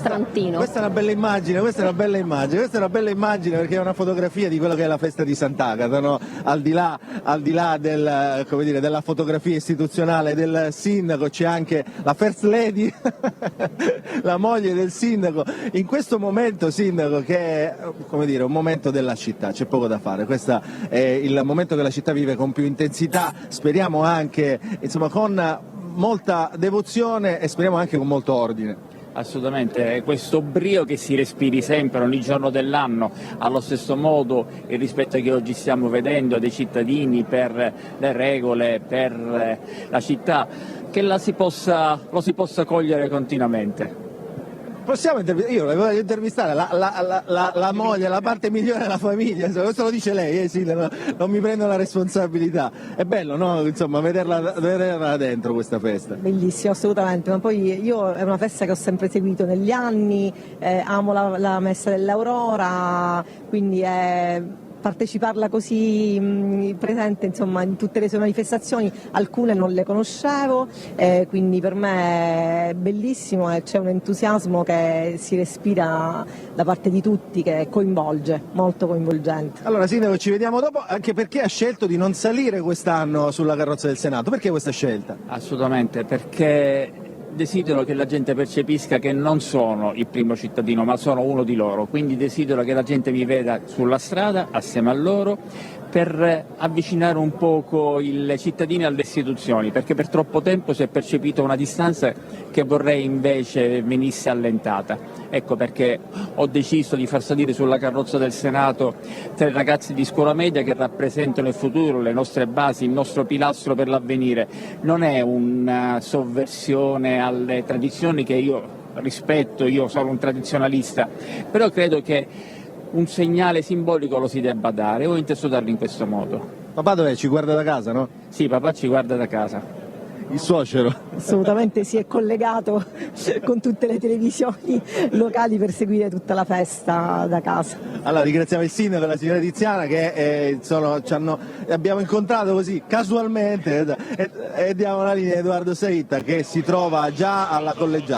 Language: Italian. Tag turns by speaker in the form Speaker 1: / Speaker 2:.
Speaker 1: Trantino.
Speaker 2: Questa è una bella immagine, questa è una bella immagine, questa è una bella immagine perché è una fotografia di quello che è la festa di Sant'Agata, no? Al di là del, come dire, della fotografia istituzionale del sindaco c'è anche la First Lady, la moglie del sindaco. In questo momento, sindaco, che è, come dire, un momento della città, c'è poco da fare, questo è il momento che la città vive con più intensità, speriamo anche, insomma, con molta devozione e speriamo anche con molto ordine.
Speaker 3: Assolutamente, questo brio che si respiri sempre, ogni giorno dell'anno, allo stesso modo il rispetto che oggi stiamo vedendo dei cittadini per le regole, per la città, che lo si possa cogliere continuamente.
Speaker 2: Possiamo io la voglio intervistare la moglie, la parte migliore della famiglia, insomma, questo lo dice lei, sì, non mi prendo la responsabilità. È bello, no? Insomma, vederla dentro questa festa.
Speaker 1: Bellissimo, assolutamente, ma poi io è una festa che ho sempre seguito negli anni, amo la messa dell'Aurora, quindi parteciparla così presente, insomma, in tutte le sue manifestazioni, alcune non le conoscevo, quindi per me è bellissimo e c'è un entusiasmo che si respira da parte di tutti che coinvolge, molto coinvolgente.
Speaker 2: Allora sindaco, ci vediamo dopo, anche perché ha scelto di non salire quest'anno sulla carrozza del Senato, perché questa scelta?
Speaker 3: Assolutamente, perché desidero che la gente percepisca che non sono il primo cittadino, ma sono uno di loro, quindi desidero che la gente mi veda sulla strada assieme a loro per avvicinare un poco i cittadini alle istituzioni, perché per troppo tempo si è percepito una distanza che vorrei invece venisse allentata. Ecco perché ho deciso di far salire sulla carrozza del Senato 3 ragazzi di scuola media che rappresentano il futuro, le nostre basi, il nostro pilastro per l'avvenire. Non è una sovversione alle tradizioni che io rispetto, io sono un tradizionalista, però credo che un segnale simbolico lo si debba dare, ho inteso darlo in questo modo.
Speaker 2: Papà dov'è? Ci guarda da casa, no?
Speaker 3: Sì, papà ci guarda da casa.
Speaker 2: Il suocero?
Speaker 1: Assolutamente si è collegato con tutte le televisioni locali per seguire tutta la festa da casa.
Speaker 2: Allora ringraziamo il sindaco e la signora Tiziana che abbiamo incontrato così casualmente e diamo la linea a Edoardo Saitta che si trova già alla collegiale.